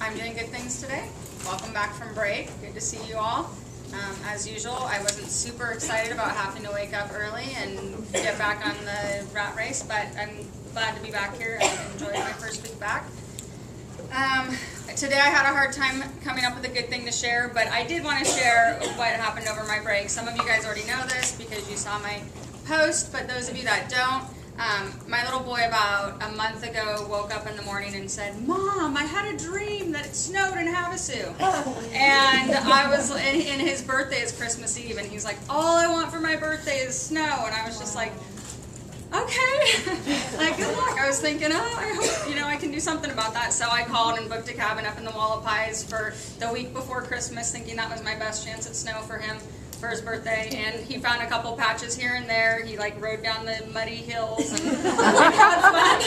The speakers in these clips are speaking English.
I'm doing good things today. Welcome back from break. Good to see you all. As usual, I wasn't super excited about having to wake up early and get back on the rat race, but I'm glad to be back here and enjoy my first week back. Today I had a hard time coming up with a good thing to share, but I did want to share what happened over my break. Some of you guys already know this because you saw my post, but those of you that don't, my little boy about a month ago woke up in the morning and said, "Mom, I had a dream that it snowed in Havasu." And I was, and his birthday is Christmas Eve, and he's like, "All I want for my birthday is snow." And I was just like, okay, like, good luck. I was thinking, oh, I hope, I can do something about that. So I called and booked a cabin up in the Wallapies for the week before Christmas, thinking that was my best chance at snow for him for his birthday. And he found a couple patches here and there. He rode down the muddy hills and had fun.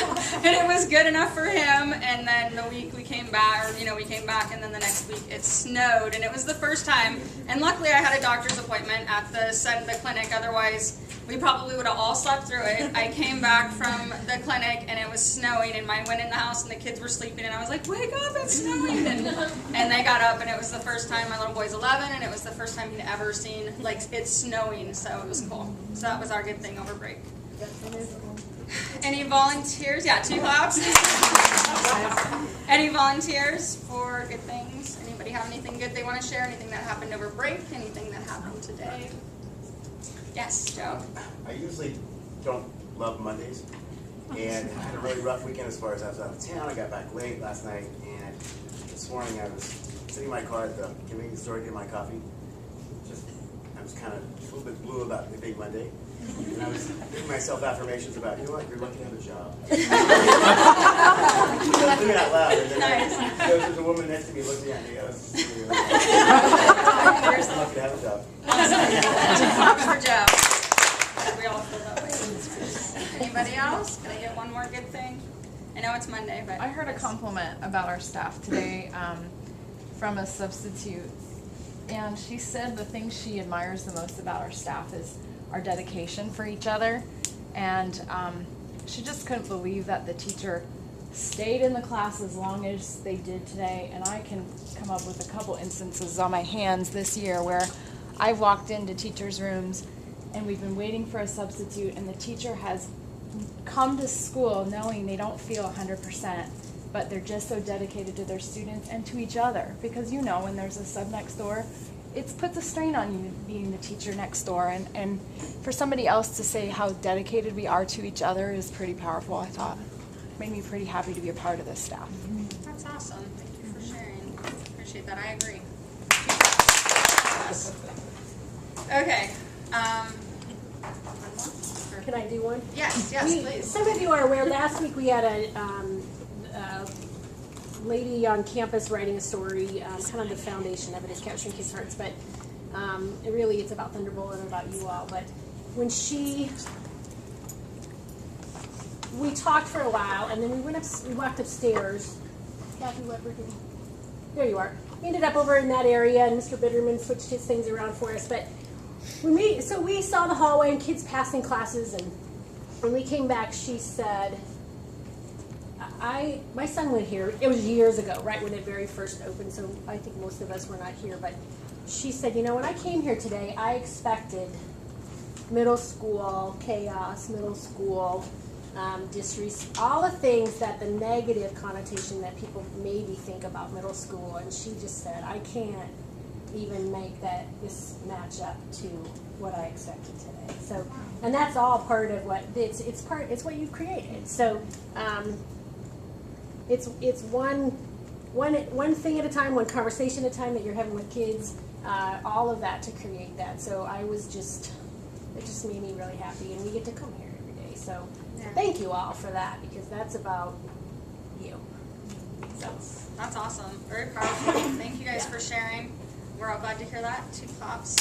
And it was good enough for him. And then the week we came back, we came back, and then the next week it snowed. And it was the first time. And luckily I had a doctor's appointment at the clinic. Otherwise, we probably would have all slept through it. I came back from the clinic and it was snowing, and I went in the house and the kids were sleeping, and I was like, "Wake up, it's snowing." And they got up, and it was the first time. My little boy's 11, and it was the first time he'd ever seen it snowing, so it was cool. So that was our good thing over break. Any volunteers? Yeah, 2 claps. Any volunteers for good things? Anybody have anything good they want to share? Anything that happened over break? Anything that happened today? Yes, Joe? I usually don't love Mondays, and I had a really rough weekend as far as I was out of town. I got back late last night, and this morning I was sitting in my car at the convenience store getting my coffee. I was kind of a little bit blue about the big Monday, and I was giving myself affirmations about, you're lucky to have a job. I was doing it out loud, and then there's a woman next to me looking at me. I was lucky to have a job. Claps for Joe. We all feel that way. Anybody else? Can I get one more good thing? I know it's Monday, but I heard a compliment about our staff today from a substitute, and she said the thing she admires the most about our staff is our dedication for each other, and she just couldn't believe that the teacher stayed in the class as long as they did today. And I can come up with a couple instances on my hands this year where I walked into teachers' rooms and we've been waiting for a substitute, and the teacher has come to school knowing they don't feel 100%, but they're just so dedicated to their students and to each other. Because when there's a sub next door, it puts a strain on you being the teacher next door. And for somebody else to say how dedicated we are to each other is pretty powerful, I thought. Made me pretty happy to be a part of this staff. That's awesome. Thank you for sharing. Appreciate that. I agree. Okay. Can I do one? Yes, please. Some of you are aware, last week we had a lady on campus writing a story, kind of the foundation of it is Capturing Kids' Hearts, but it's about Thunderbolt and about you all. But when we talked for a while, and then we walked upstairs. Kathy, there you are. We ended up over in that area, and Mr. Bitterman switched his things around for us. But we saw the hallway and kids passing classes, and when we came back, she said, my son went here. It was years ago, right when it very first opened, so I think most of us were not here. But she said, when I came here today, I expected middle school chaos, middle school disrespect, all the things that the negative connotation that people maybe think about middle school. And she just said, I can't even make this match up to what I expected today. So, and that's all part of what it's what you've created. So, it's one thing at a time, one conversation at a time that you're having with kids. All of that to create that. So it just made me really happy, and we get to come here every day. So thank you all for that, because that's about you. So that's awesome. Very powerful. Thank you guys for sharing. We're all glad to hear that. 2 claps.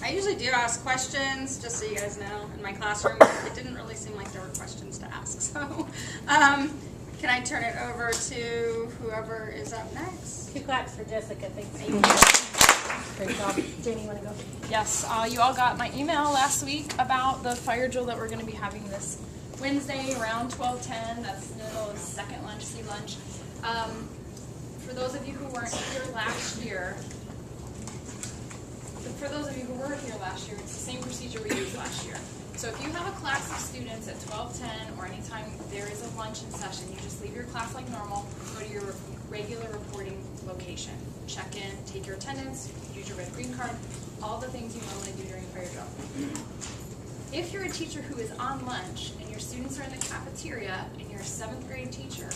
I usually do ask questions, just so you guys know. In my classroom, it didn't really seem like there were questions to ask. So can I turn it over to whoever is up next? 2 claps for Jessica. Thanks. Great job. Janie, you want to go? Yes, you all got my email last week about the fire drill that we're going to be having this Wednesday around 12:10. That's the second lunch lunch. For those of you who weren't here last year, it's the same procedure we used last year. So if you have a class of students at 12:10 or anytime there is a lunch in session, you just leave your class like normal, go to your regular reporting location. Check in, take your attendance, use your red green card, all the things you normally do during fire drill. If you're a teacher who is on lunch and your students are in the cafeteria and you're a 7th grade teacher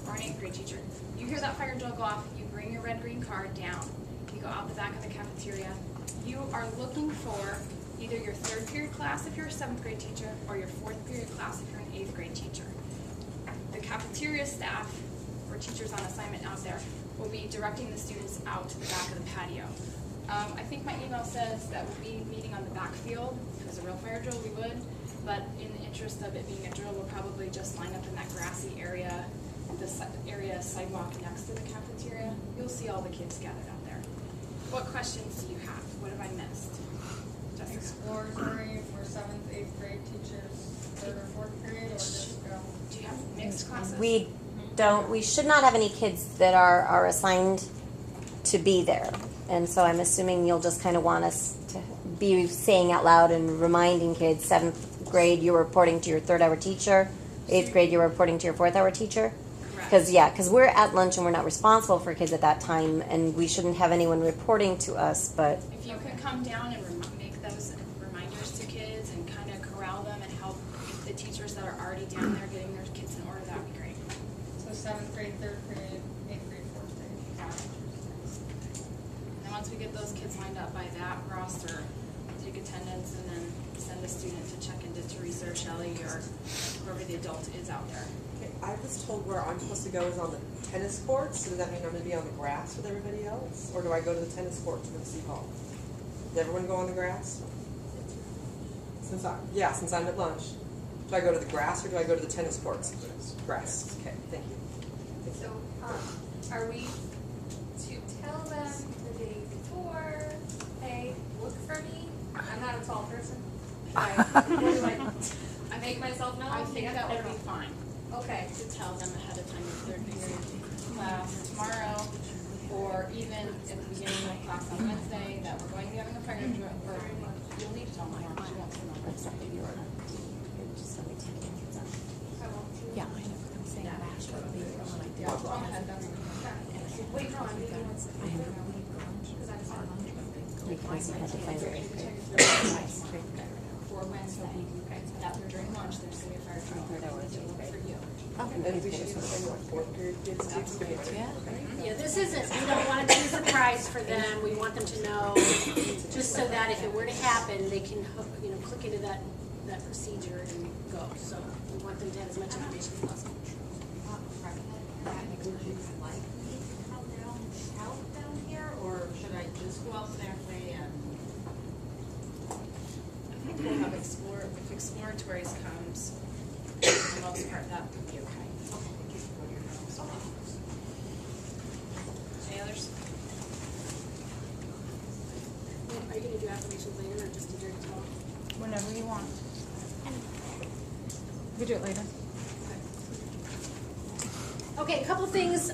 or an 8th grade teacher, you hear that fire drill go off, you bring your red green card down, you go out the back of the cafeteria, you are looking for either your 3rd period class if you're a 7th grade teacher or your 4th period class if you're an 8th grade teacher. The cafeteria staff or teachers on assignment out there will be directing the students out to the back of the patio. I think my email says that we'll be meeting on the backfield. If it was a real fire drill, we would. But in the interest of it being a drill, we'll probably just line up in that grassy area, the area sidewalk next to the cafeteria. You'll see all the kids gathered out there. What questions do you have? What have I missed? Jessica? Exploratory for 7th, 8th grade teachers, 3rd or 4th period, or just go? Do you have mixed classes? We should not have any kids that are assigned to be there. And so I'm assuming you'll just kind of want us to be saying out loud and reminding kids, 7th grade, you're reporting to your 3rd hour teacher, 8th grade, you're reporting to your 4th hour teacher. Correct. Because we're at lunch and we're not responsible for kids at that time, and we shouldn't have anyone reporting to us, but If you could come down and make those reminders to kids and kind of corral them and help the teachers that are already down there getting their kids in order, that would be great. So 7th grade, 3rd period, 8th grade, 4th grade. And then once we get those kids lined up by that roster, take attendance and then send a student to check into Teresa or Shelley or whoever the adult is out there. Okay, I was told where I'm supposed to go is on the tennis courts, so does that mean I'm going to be on the grass with everybody else? Or do I go to the tennis courts in the City Hall? Does everyone go on the grass? Since I'm at lunch. Do I go to the grass or do I go to the tennis courts? Grass. Okay, thank you. So, are we to tell them the day before, hey, look for me? I'm not a tall person. I make myself known? I think that would be fine Okay. to tell them ahead of time if they're period class tomorrow, or even at the beginning of class on Wednesday that we're going to be having a fire drill, or you'll need to tell them tomorrow. She wants to know. yeah, I know. I'm saying last year would be the one I did. Yeah, go ahead, that's Wait, no, I'm meeting with because I'm sorry. Because you had to find your 8th grade. for Wednesday. That during lunch, there's going to be a fire drill. For you. And then we should send what, 4th period kids too? Yeah. Yeah, this isn't, we don't want it to be a surprise for them. We want them to know, just so that if it were to happen, they can, click into that procedure and go. So we want them to have as much information as possible. Out down here, or should I just go out there and I think we'll have if exploratories comes, for the most part, that would be okay. Any others? Are you going to do affirmations later or just a direct talk? Whenever you want. We do it later. Okay, a couple things.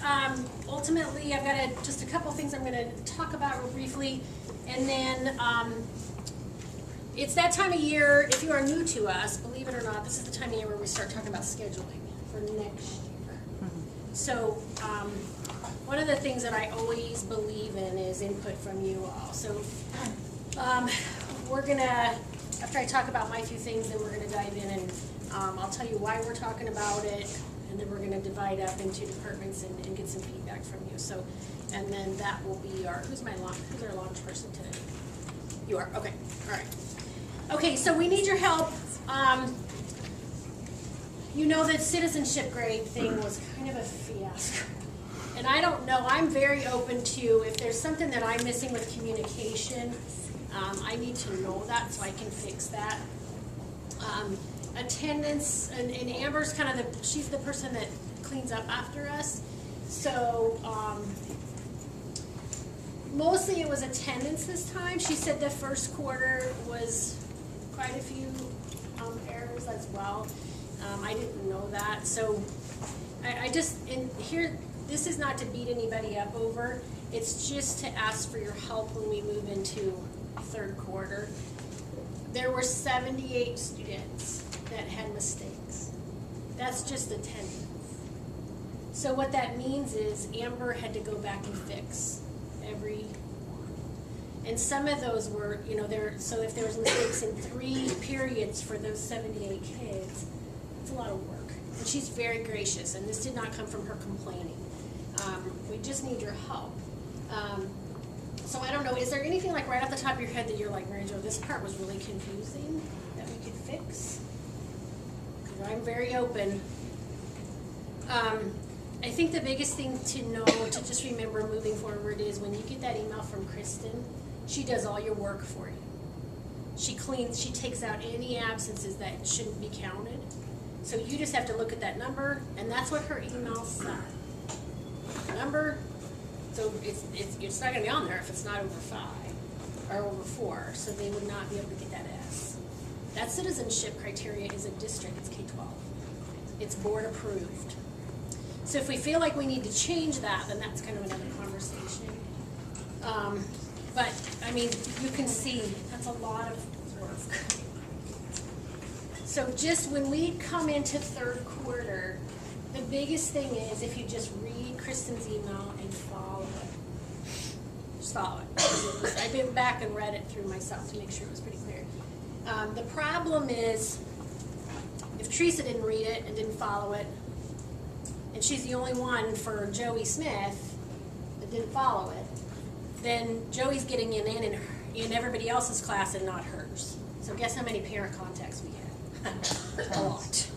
Ultimately, I've got just a couple things I'm going to talk about real briefly. And then it's that time of year, if you are new to us, believe it or not, this is the time of year where we start talking about scheduling for next year. So one of the things that I always believe in is input from you all. So we're going to, after I talk about my few things, then we're going to dive in and I'll tell you why we're talking about it. And then we're going to divide up into departments and get some feedback from you. So, and then that will be our, who's our launch person today? You are, okay, all right. Okay, so we need your help. You know that citizenship grade thing was kind of a fiasco. And I don't know, I'm very open to, if there's something that I'm missing with communication, I need to know that so I can fix that. Attendance, and Amber's kind of she's the person that cleans up after us. So mostly it was attendance this time. She said the first quarter was quite a few errors as well. I didn't know that. So I just, and here, this is not to beat anybody up over, it's just to ask for your help when we move into third quarter. There were 78 students that had mistakes. That's just attendance. So what that means is Amber had to go back and fix every one. And some of those were, you know, so if there was mistakes in 3 periods for those 78 kids, it's a lot of work. And she's very gracious, and this did not come from her complaining. We just need your help. So I don't know, is there anything like right off the top of your head that you're like, Mary Jo, this part was really confusing that we could fix? Because I'm very open. I think the biggest thing to know, to just remember moving forward is when you get that email from Kristen, she does all your work for you. She takes out any absences that shouldn't be counted. So you just have to look at that number, and that's what her email said. Number, so it's not gonna be on there if it's not over 5 or over 4, so they would not be able to get that S. That citizenship criteria is a district, it's K-12. It's board approved. So if we feel like we need to change that, then that's kind of another conversation. But, I mean, you can see, that's a lot of work. So just when we come into third quarter, the biggest thing is if you just read Kristen's email and follow it. Just follow it. I've been back and read it through myself to make sure it was pretty clear. The problem is, if Teresa didn't read it and didn't follow it, and she's the only one for Joey Smith that didn't follow it, then Joey's getting in everybody else's class and not hers. So guess how many parent contacts we have? A lot.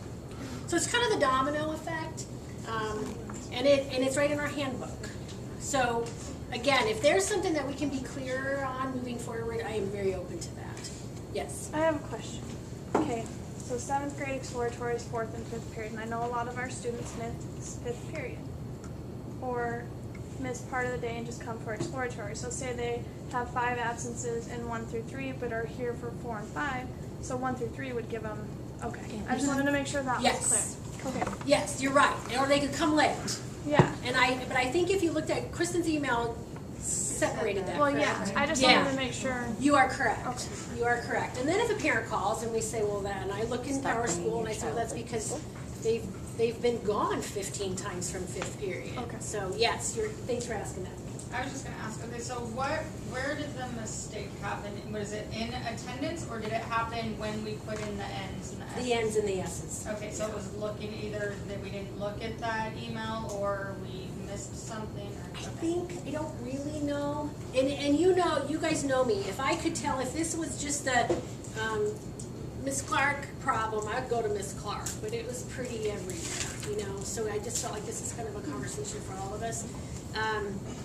So it's kind of the domino effect, and it's right in our handbook. So again, if there's something that we can be clearer on moving forward, I am very open to that. Yes. I have a question. Okay, so 7th grade exploratory is 4th and 5th period, and I know a lot of our students miss 5th period, or miss part of the day and just come for exploratory. So say they have 5 absences in 1 through 3, but are here for 4 and 5, so 1 through 3 would give them, okay. I just wanted to make sure that Yes. was clear. Okay, Yes, you're right. Or they could come late. yeah. But I think if you looked at Kristen's email, separated that. Well, correct? yeah, I just Yeah. wanted to make sure. You are correct. Okay. You are correct. And then if a parent calls and we say, well, then I look in our school and I say, well, that's because they've been gone 15 times from 5th period. Okay. So yes, thanks for asking that. I was just gonna ask, okay, so where did the mistake happen? Was it in attendance, or did it happen when we put in the N's and the S's? The N's and the S's. Okay, so it was looking either that we didn't look at that email, or we missed something, or? I don't really know. And you know, you guys know me. If I could tell, if this was just a Miss Clark problem, I'd go to Miss Clark. But it was pretty everywhere, you know. So I just felt like this is kind of a conversation for all of us.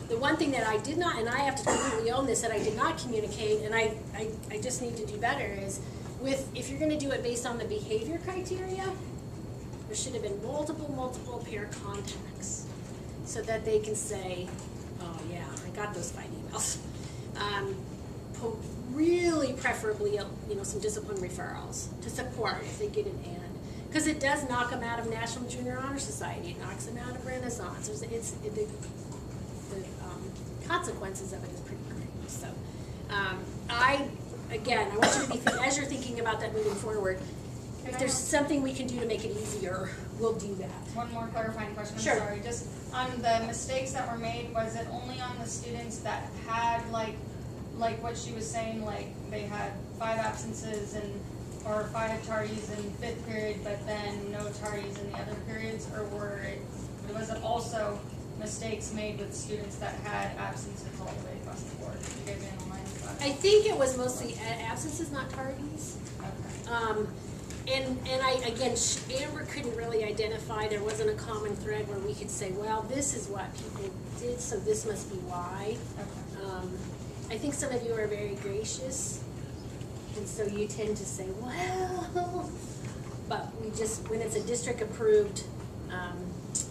The one thing that I did not, and I have to completely own this, that I did not communicate, and I just need to do better, is if you're going to do it based on the behavior criteria, there should have been multiple parent contacts so that they can say, oh yeah, I got those 5 emails. Really preferably, you know, some discipline referrals to support if they get an N. Because it does knock them out of National Junior Honor Society. It knocks them out of Renaissance. The consequences of it is pretty great. So, I want you to be, as you're thinking about that moving forward, if there's something we can do to make it easier, we'll do that. One more clarifying question, I'm Sure. sorry, just on the mistakes that were made, was it only on the students that had like what she was saying, like they had 5 absences or 5 tardies in 5th period, but then no tardies in the other periods, or was it also mistakes made with students that had absences all the way across the board? Did you guys analyze that? I think it was mostly absences, not tardies. Okay. And Amber couldn't really identify, there wasn't a common thread where we could say, well, this is what people did, so this must be why. Okay. I think some of you are very gracious, and so you tend to say, well, but when it's a district approved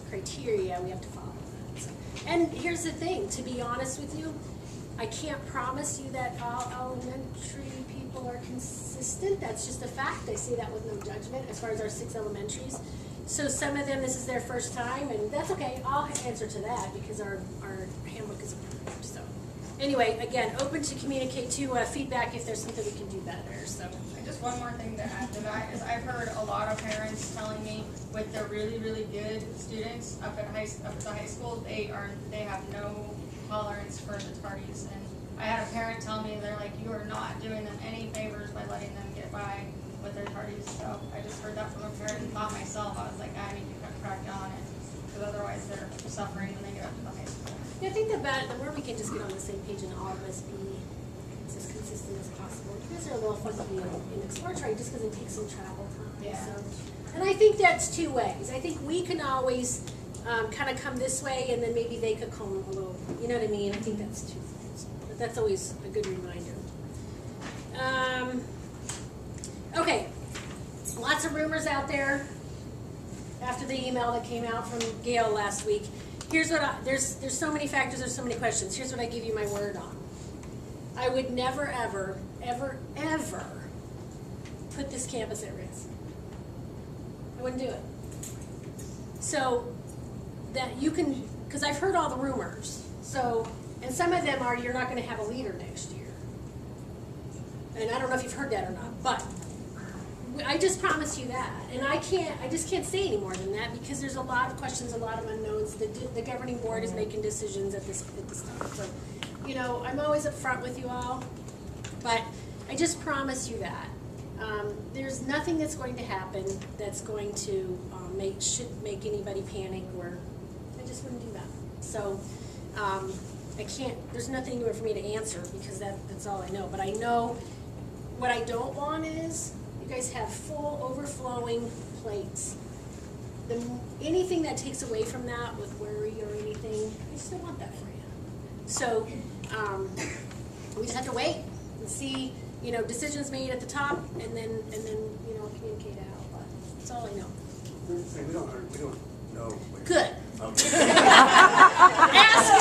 criteria, we have to follow that. So, and here's the thing, to be honest with you, I can't promise you that all elementary people are consistent. That's just a fact. I say that with no judgment as far as our 6 elementaries. So some of them, this is their first time, and that's okay. I'll answer to that because our handbook is approved. So anyway, again, open to communicate to feedback if there's something we can do better. So Just one more thing to add to that is I've heard a lot of parents telling me with the really, really good students up at the high school, they have no tolerance for the tardies. And I had a parent tell me, they're like, you are not doing them any favors by letting them get by with their tardies. So I just heard that from a parent and thought myself, I was like, I need to crack down on it because otherwise they're suffering when they get up to the high school. yeah, I think the more we can just get on the same page and all of us be as consistent as possible. You guys are a little fun to be in exploratory just because it takes some travel time. Yeah. So, and I think that's two ways. I think we can always kind of come this way, and then maybe they could come a little. You know what I mean? I think that's two things. But that's always a good reminder. Okay, lots of rumors out there after the email that came out from Gail last week. Here's what there's so many factors, there's so many questions. Here's what I give you my word on. I would never, ever, ever, ever put this campus at risk. I wouldn't do it. So that you can, because I've heard all the rumors. So, and some of them are you're not going to have a leader next year. And I don't know if you've heard that or not, but I just promise you that. And I just can't say any more than that because there's a lot of questions, a lot of unknowns. The governing board is making decisions at this time. So, you know, I'm always upfront with you all, but I just promise you that. There's nothing that's going to happen that's going to should make anybody panic, or I just wouldn't do that. So I can't, there's nothing for me to answer because that's all I know. But I know what I don't want is you guys have full overflowing plates. Anything that takes away from that with worry or anything, I just don't want that for you. So we just have to wait and see, you know, decisions made at the top, and then you know, communicate out. But that's all I know. We don't know. Good. Okay. Ask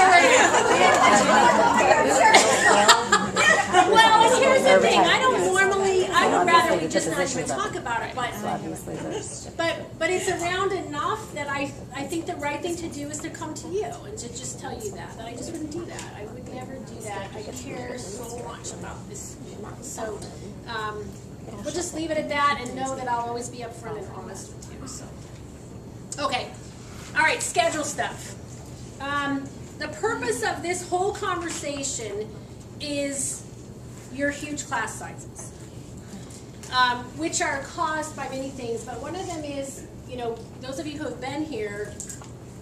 Well, here's the thing. I would rather we just not even talk about it, but it's around enough that I think the right thing to do is to come to you and to just tell you that I just wouldn't do that. I would never do that. I care so much about this. So we'll just leave it at that and know that I'll always be upfront and honest with you. So okay, all right, schedule stuff. The purpose of this whole conversation is your huge class sizes, which are caused by many things, but one of them is, you know, those of you who have been here,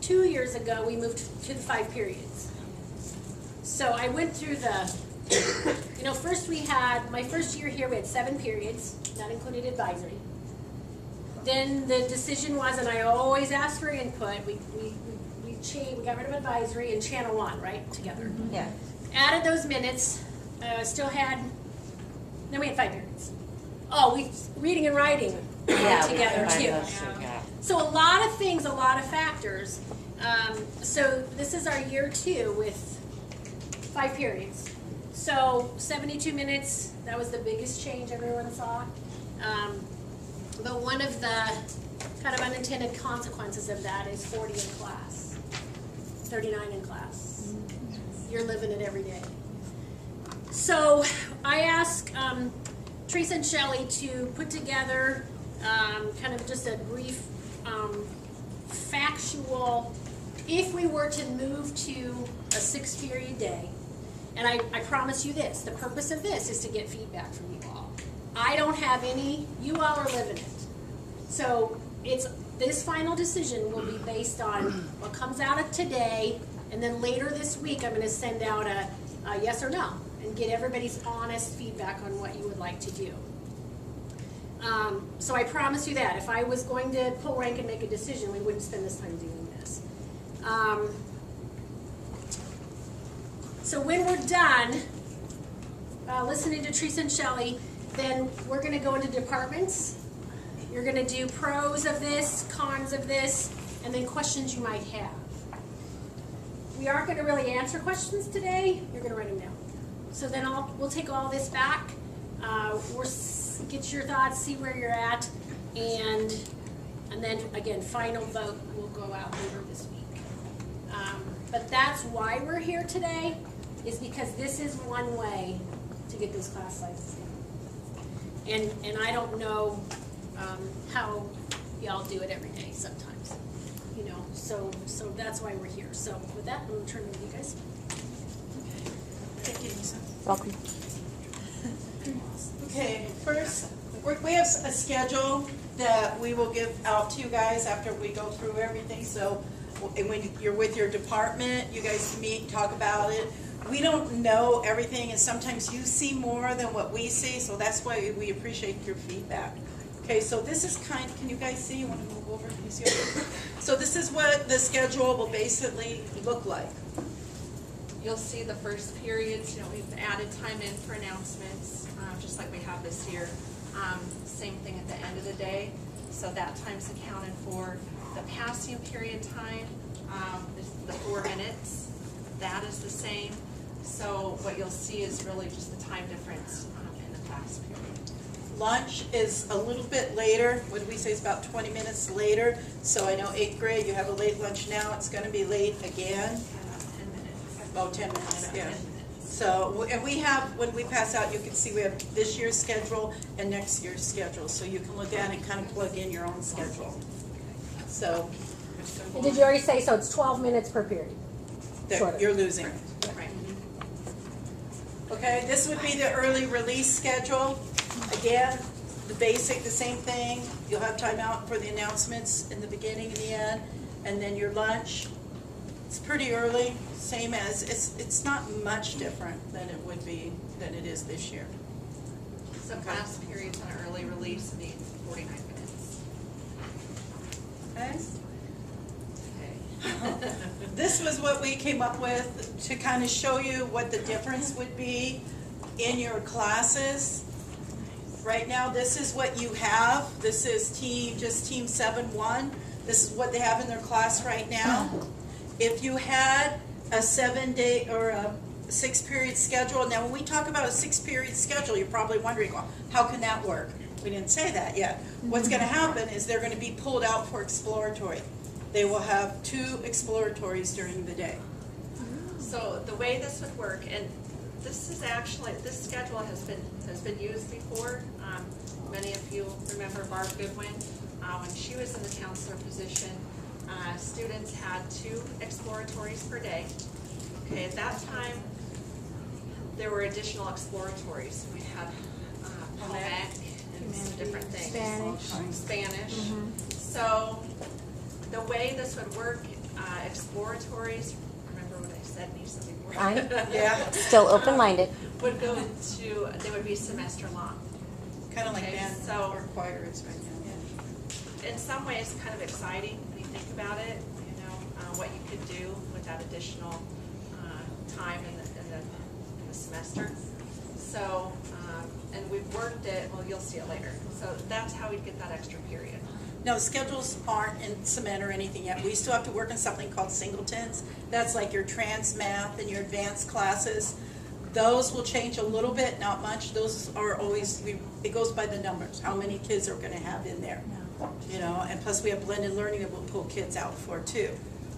2 years ago we moved to the 5 periods. So I went through you know, first my first year here we had 7 periods, that included advisory. Then the decision was, and I always ask for input, we got rid of advisory and channel 1, right, together. Mm-hmm. Yeah. Added those minutes, then we had 5 periods. Oh, reading and writing together too. So a lot of things, a lot of factors. So this is our year 2 with 5 periods. So 72 minutes, that was the biggest change everyone saw. But one of the kind of unintended consequences of that is 40 in class, 39 in class. You're living it every day. So I asked Teresa and Shelley to put together kind of just a brief factual, if we were to move to a 6-period day, and I promise you this, the purpose of this is to get feedback from you all. I don't have any, you all are living it. So this final decision will be based on what comes out of today, and then later this week I'm going to send out a yes or no and get everybody's honest feedback on what you would like to do. So I promise you that if I was going to pull rank and make a decision, we wouldn't spend this time doing this. So when we're done listening to Teresa and Shelley, then we're going to go into departments. You're going to do pros of this, cons of this, and then questions you might have. We aren't going to really answer questions today. You're going to write them down. So then we'll take all this back. We'll get your thoughts, see where you're at, and And then, again, final vote will go out later this week. But that's why we're here today, is because this is one way to get those class sizes down. And I don't know how y'all do it every day sometimes, you know, so that's why we're here. So with that, I'm gonna turn it over to you guys. Thank you, Lisa. Welcome. Okay, first, we have a schedule that we will give out to you guys after we go through everything. So and when you're with your department, you guys meet, talk about it. We don't know everything, and sometimes you see more than what we see, so that's why we appreciate your feedback. Okay, so this is can you guys see? You want to move over? Can you see over? So this is what the schedule will basically look like. You'll see the first periods, we've added time in for announcements, just like we have this year. Same thing at the end of the day. So that time's accounted for. The passing period time, is the 4 minutes, that is the same. So what you'll see is really just the time difference in the class period. Lunch is a little bit later. What did we say? It's about 20 minutes later. So I know 8th grade, you have a late lunch now. It's going to be late again. 10 minutes. Oh, 10 minutes, About yeah. 10 minutes. So, and we have, when we pass out, you can see we have this year's schedule and next year's schedule. So you can look at it and kind of plug in your own schedule. So And did you already say, so it's 12 minutes per period? Sort of. you're losing. Right. Okay, this would be the early release schedule. Again, the same thing. You'll have time out for the announcements in the beginning and the end, and then your lunch. It's pretty early, same as, it's not much different than it is this year. So class periods on an early release need 49 minutes. Okay? Okay. This was what we came up with to kind of show you what the difference would be in your classes. Right now, this is what you have. This is team 7-1. This is what they have in their class right now. If you had a 7-day or a 6-period schedule, now when we talk about a 6-period schedule, you're probably wondering, well, how can that work? We didn't say that yet. What's going to happen is they're going to be pulled out for exploratory. They will have 2 exploratories during the day. So the way this would work, and this is actually, this schedule has been used before. Many of you remember Barb Goodwin. When she was in the counselor position, students had 2 exploratories per day. Okay, at that time, there were additional exploratories. We had home ec and some different things. Spanish. So the way this would work, exploratories, remember what I said, Nisa, before? Yeah, Still open-minded. Would go to, they would be semester long. kind of like Okay, band so- or choir is right now. In some ways, kind of exciting when you think about it, what you could do with that additional time in the semester. So, and we've worked it, well, you'll see it later. So that's how we'd get that extra period. No, schedules aren't in cement or anything yet. We still have to work on something called singletons. That's like your trans math and your advanced classes. Those will change a little bit, not much. Those are always, it goes by the numbers, how many kids are going to have in there. And plus we have blended learning that we'll pull kids out for too.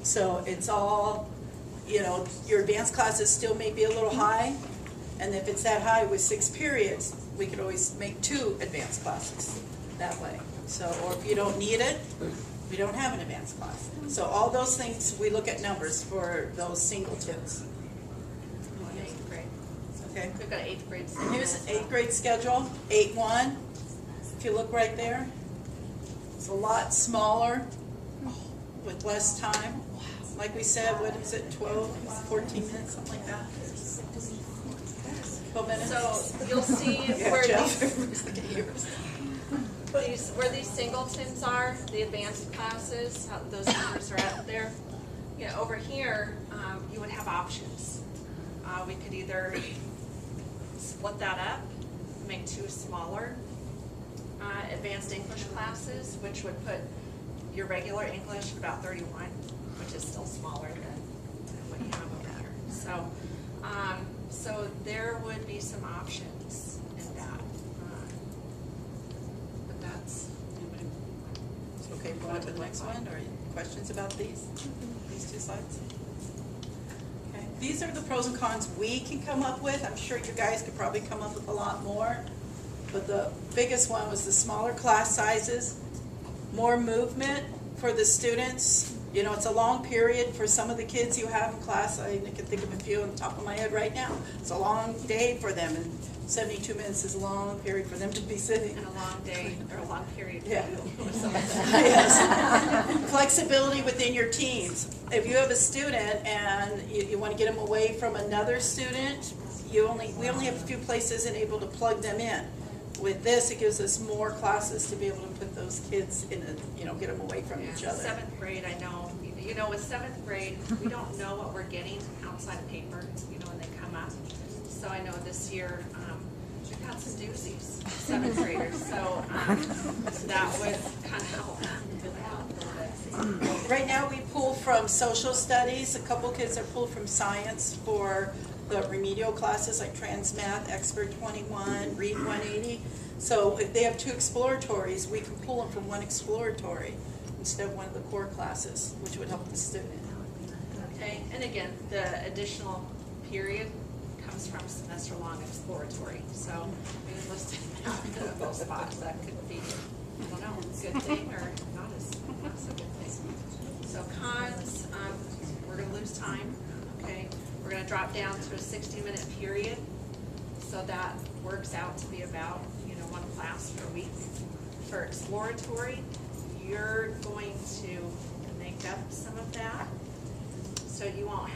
So it's all, your advanced classes still may be a little high. And if it's that high with 6 periods, we could always make 2 advanced classes that way. So, or if you don't need it, we don't have an advanced class. So all those things, we look at numbers for those singletons. In 8th grade. Okay. We've got 8th grade. And here's an 8th grade schedule, 8-1. If you look right there, it's a lot smaller with less time. Like we said, what is it, 12, 14 minutes, something like that? 12 minutes? So you'll see Yeah, where Jeff. where these singletons are, the advanced classes, how those numbers are out there. Over here, you would have options. We could either split that up, make 2 smaller advanced English classes, which would put your regular English at about 31, which is still smaller than what you have over there. So there would be some options in that. But that's Okay, what to the next one, or questions about these two slides? Okay. These are the pros and cons we can come up with. I'm sure you guys could probably come up with a lot more. But the biggest one was the smaller class sizes, more movement for the students. You know, it's a long period for some of the kids you have in class. I can think of a few on the top of my head right now. It's a long day for them, and 72 minutes is a long period for them to be sitting. And a long day, or a long period. Yeah. Yes. Flexibility within your teams. If you have a student and you want to get them away from another student, we only have a few places and able to plug them in. With this, it gives us more classes to be able to put those kids in get them away from each other. 7th grade, I know, with 7th grade, we don't know what we're getting outside of paper, when they come up. So I know this year, we've got some doozies, 7th graders, so that would kind of help. Right now, we pull from social studies. A couple kids are pulled from science for the remedial classes like Trans Math, Expert 21, Read 180. So if they have 2 exploratories, we can pull them from one exploratory instead of one of the core classes, which would help the student. Okay, and again, the additional period comes from semester-long exploratory. So maybe listed out in both spots, that could be, I don't know, a good thing or not so good thing. So cons, we're going to lose time. Okay, we're going to drop down to a 60-minute period. So that works out to be about, 1 class per week. For exploratory, you're going to make up some of that. So you won't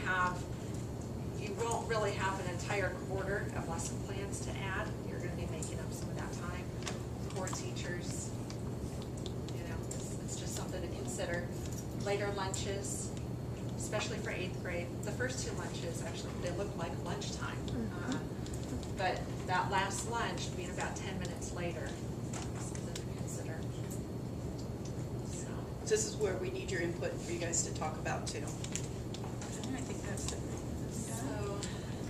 really have an entire quarter of lesson plans to add. You're going to be making up some of that time. Core teachers, it's just something to consider. Later lunches, especially for 8th grade. The first 2 lunches, actually, they look like lunchtime. But that last lunch being about 10 minutes later, something to consider. So This is where we need your input for you guys to talk about too. And I think that's it. So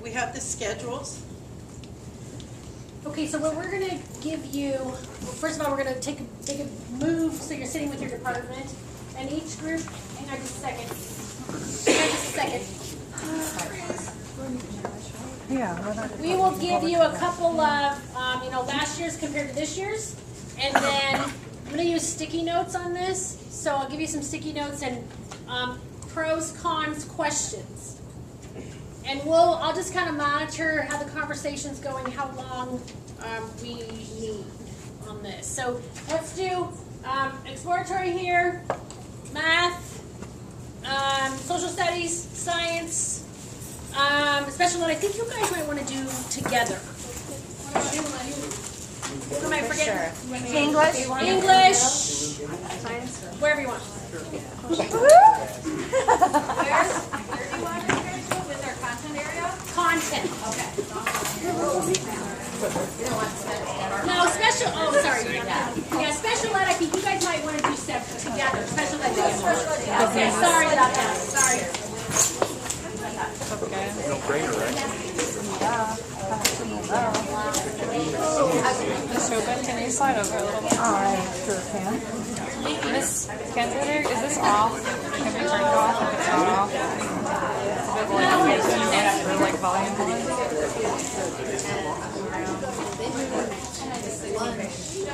We have the schedules. Okay, so what we're gonna give you, first of all, we're gonna take a move, so you're sitting with your department, and each group, hang on just a second. We will give you a couple of, last year's compared to this year's, and then I'm gonna use sticky notes on this, so I'll give you some sticky notes and pros, cons, questions. And I'll just kind of monitor how the conversation's going, how long we need on this. So let's do exploratory here, math, social studies, science, special ed. I think you guys might want to do together. What am I forgetting? English. English. Wherever you want. Where do you want to go with our content area? Content. Okay. No, special. Oh, sorry. Yeah, special ed. I think you guys might want to do separate together. Special ed. Okay. Sorry about that. Sorry. No brainer, right? Ms. Chopin, can you slide over a little bit? I sure can. Ms. Kanzler, is this off? Have you turned it off if it's not off? Is it like volume on?